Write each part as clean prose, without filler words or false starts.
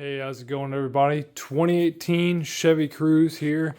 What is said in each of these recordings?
Hey, how's it going, everybody? 2018 Chevy Cruze here.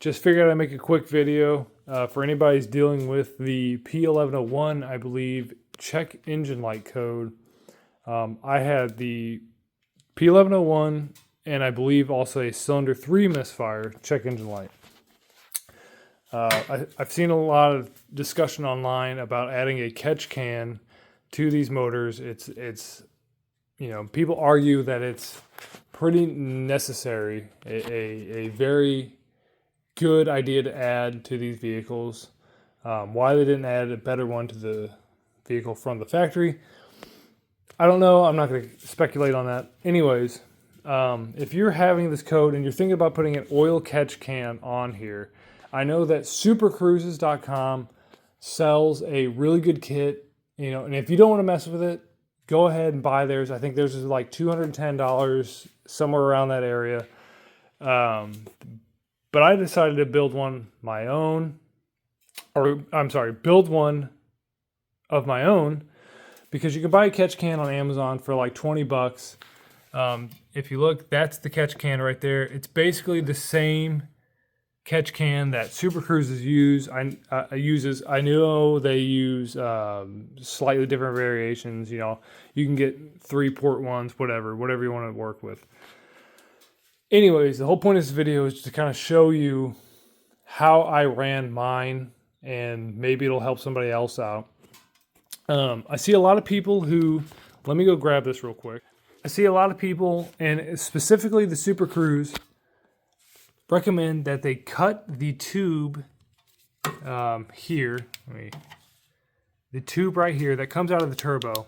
Just figured I'd make a quick video for anybody who's dealing with the P1101, I believe, check engine light code. I had the P1101 and I believe also a cylinder 3 misfire check engine light. I've seen a lot of discussion online about adding a catch can to these motors. It's you know, people argue that it's pretty necessary, a very good idea to add to these vehicles. Why they didn't add a better one to the vehicle from the factory, I don't know. I'm not going to speculate on that. Anyways, if you're having this code and you're thinking about putting an oil catch can on here, I know that supercruises.com sells a really good kit, you know, and if you don't want to mess with it, go ahead and buy theirs. I think theirs is like $210, somewhere around that area. But I decided to build one my own, build one of my own, because you can buy a catch can on Amazon for like $20. If you look, that's the catch can right there. It's basically the same catch can that Super Cruze uses. I know they use slightly different variations. You know, you can get 3-port ones, whatever you want to work with. Anyways, the whole point of this video is to kind of show you how I ran mine, and maybe it'll help somebody else out. I see a lot of people who, let me go grab this real quick. I see a lot of people, and specifically the Super Cruze, recommend that they cut the tube here. The tube right here that comes out of the turbo.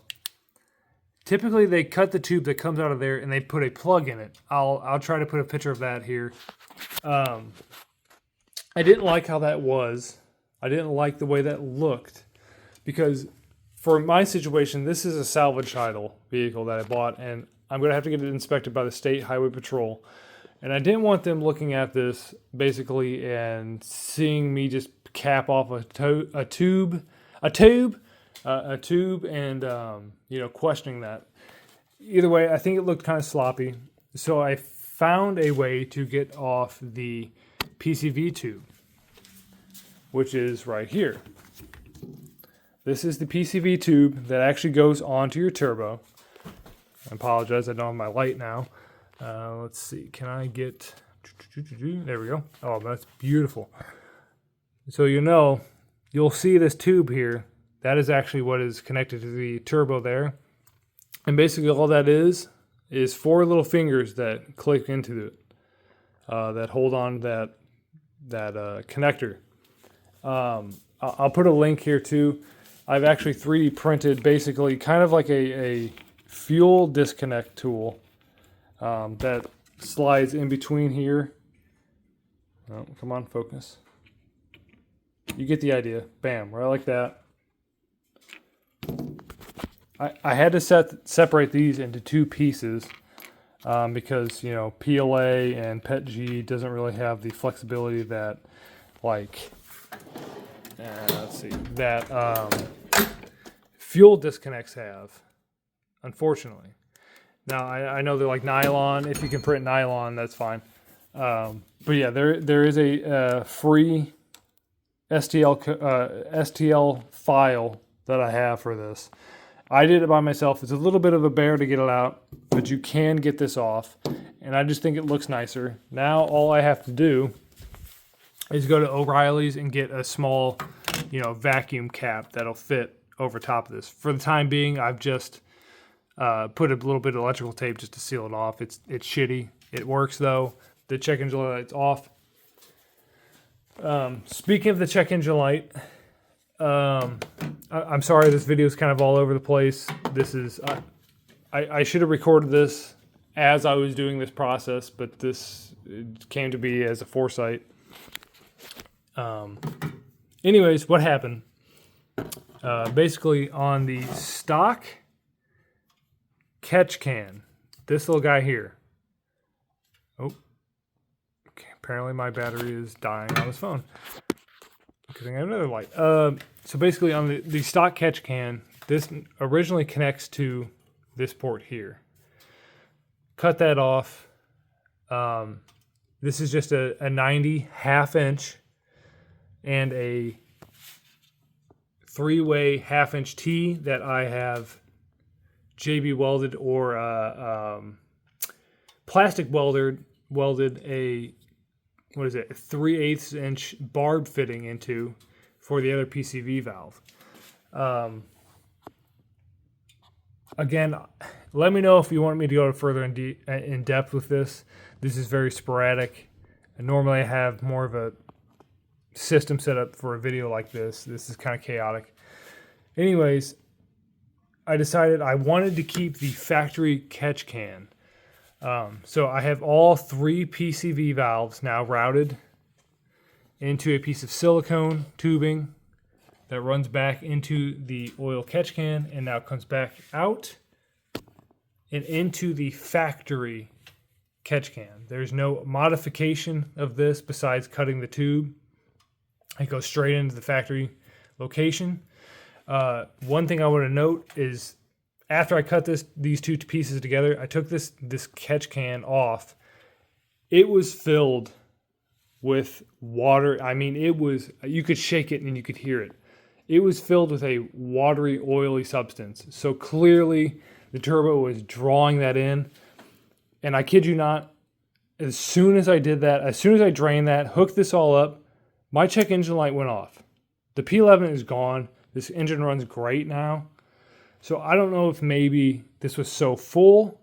Typically, they cut the tube that comes out of there and they put a plug in it. I'll try to put a picture of that here. I didn't like how that was. I didn't like the way that looked, because for my situation, this is a salvage title vehicle that I bought, and I'm going to have to get it inspected by the State Highway Patrol. And I didn't want them looking at this basically and seeing me just cap off a tube, and you know, questioning that. Either way, I think it looked kind of sloppy. So I found a way to get off the PCV tube, which is right here. This is the PCV tube that actually goes onto your turbo. I apologize, I don't have my light now. Let's see, can I get, there we go. Oh, that's beautiful. So you'll see this tube here. That is actually what is connected to the turbo there. And basically all that is 4 little fingers that click into it, that hold on to that connector. I'll put a link here too. I've actually 3D printed basically kind of like a fuel disconnect tool. That slides in between here. Oh, come on, focus. You get the idea. Bam, right like that. I had to separate these into 2 pieces because, you know, PLA and PETG doesn't really have the flexibility that, like, let's see, that fuel disconnects have, unfortunately. Now, I know they're like nylon. If you can print nylon, that's fine. But yeah, there is a free STL file that I have for this. I did it by myself. It's a little bit of a bear to get it out, but you can get this off. And I just think it looks nicer. Now, all I have to do is go to O'Reilly's and get a small, you know, vacuum cap that'll fit over top of this. For the time being, I've just put a little bit of electrical tape just to seal it off. It's shitty. It works though. The check engine light's off. Speaking of the check engine light, I'm sorry this video is kind of all over the place. This is I should have recorded this as I was doing this process, but this came to be as a foresight. Anyways, what happened? Basically on the stock catch can, this little guy here. Oh, okay, apparently my battery is dying on this phone. Because I have another light. So basically on the stock catch can, this originally connects to this port here. cut that off. This is just a 90 1/2" and a 3-way 1/2" T that I have JB welded or plastic welded a, what is it, a 3/8 inch barb fitting into for the other PCV valve. Again, let me know if you want me to go further in depth with this. This is very sporadic. And normally I have more of a system set up for a video like this. This is kind of chaotic. Anyways, I decided I wanted to keep the factory catch can. So I have all 3 PCV valves now routed into a piece of silicone tubing that runs back into the oil catch can and now comes back out and into the factory catch can. There's no modification of this besides cutting the tube. It goes straight into the factory location. One thing I want to note is after I cut these 2 pieces together, I took this catch can off. It was filled with water. I mean, you could shake it and you could hear it. It was filled with a watery, oily substance. So clearly the turbo was drawing that in. And I kid you not, as soon as I did that, as soon as I drained that, hooked this all up, my check engine light went off. The P11 is gone. This engine runs great now. So I don't know if maybe this was so full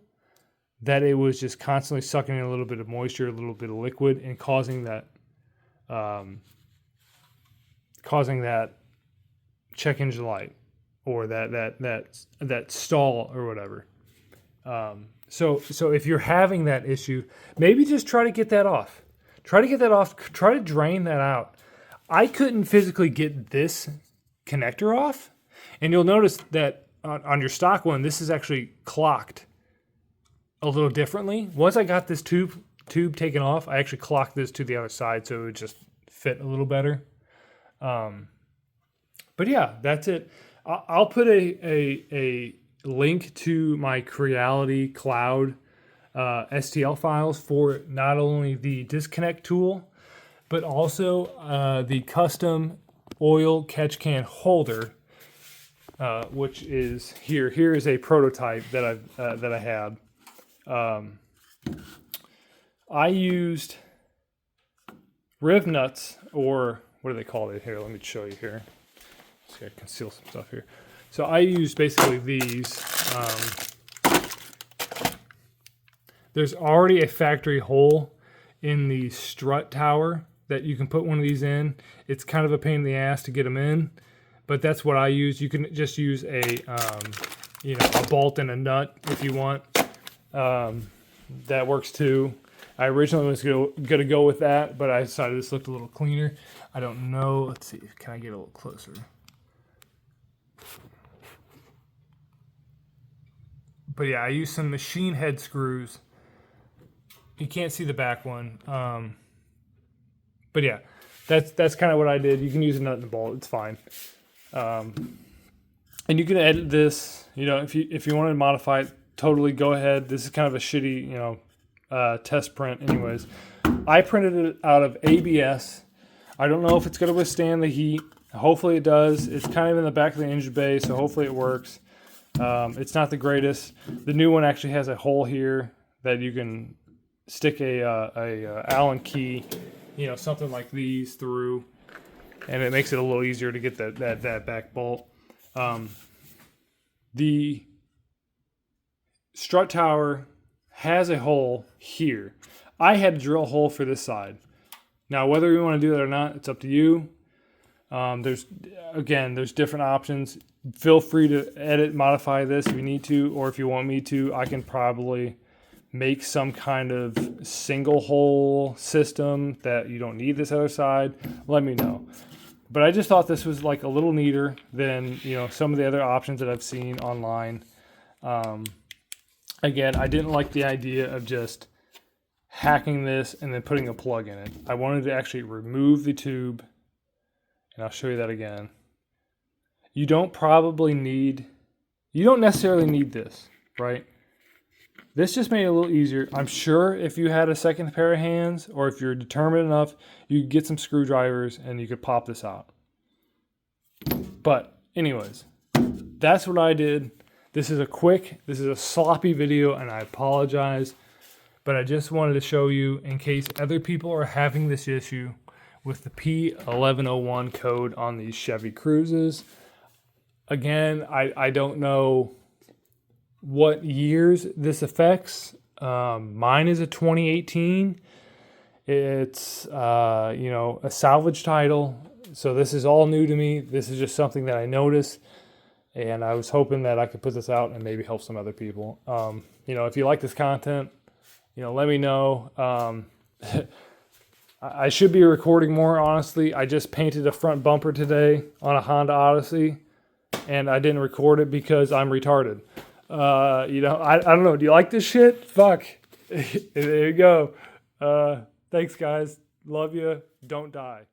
that it was just constantly sucking in a little bit of moisture, a little bit of liquid, and causing that check engine light or that stall or whatever. So if you're having that issue, maybe just try to get that off. Try to drain that out. I couldn't physically get this connector off, and you'll notice that on your stock one, this is actually clocked a little differently. Once I got this tube taken off, I actually clocked this to the other side so it would just fit a little better. But yeah, that's it. I'll put a link to my Creality Cloud STL files for not only the disconnect tool, but also the custom oil catch can holder, which is here. Here is a prototype that I had. I used riv nuts, or what do they call it here? Let me show you here. Just gotta conceal some stuff here. So I used basically these. There's already a factory hole in the strut tower that you can put one of these in. It's kind of a pain in the ass to get them in, but that's what I use. You can just use a bolt and a nut if you want. That works too. I originally was gonna go with that, but I decided this looked a little cleaner. I don't know. Let's see. Can I get a little closer? But yeah, I used some machine head screws. You can't see the back one. But yeah, that's kind of what I did. You can use a nut and a bolt. It's fine. And you can edit this. If you want to modify it, totally go ahead. This is kind of a shitty, test print. Anyways, I printed it out of ABS. I don't know if it's going to withstand the heat. Hopefully it does. It's kind of in the back of the engine bay, so hopefully it works. It's not the greatest. The new one actually has a hole here that you can stick a Allen key, something like these through, and it makes it a little easier to get that back bolt. The strut tower has a hole here. I had to drill a hole for this side. Now, whether you want to do that or not, it's up to you. There's different options. Feel free to edit, modify this if you need to, or if you want me to, I can probably make some kind of single hole system that you don't need this other side. Let me know. But I just thought this was like a little neater than some of the other options that I've seen online. Again, I didn't like the idea of just hacking this and then putting a plug in it. I wanted to actually remove the tube, and I'll show you that again. You don't necessarily need this, right? This just made it a little easier. I'm sure if you had a second pair of hands, or if you're determined enough, you could get some screwdrivers and you could pop this out. But anyways, that's what I did. This is a sloppy video, and I apologize. But I just wanted to show you in case other people are having this issue with the P1101 code on these Chevy Cruzes. Again, I don't know what years this affects. Mine is a 2018. It's a salvage title, so this is all new to me. This is just something that I noticed, and I was hoping that I could put this out and maybe help some other people. If you like this content, let me know. I should be recording more, honestly. I just painted a front bumper today on a Honda Odyssey, and I didn't record it because I'm retarded. I don't know. Do you like this shit? Fuck. There you go. Thanks, guys. Love you. Don't die.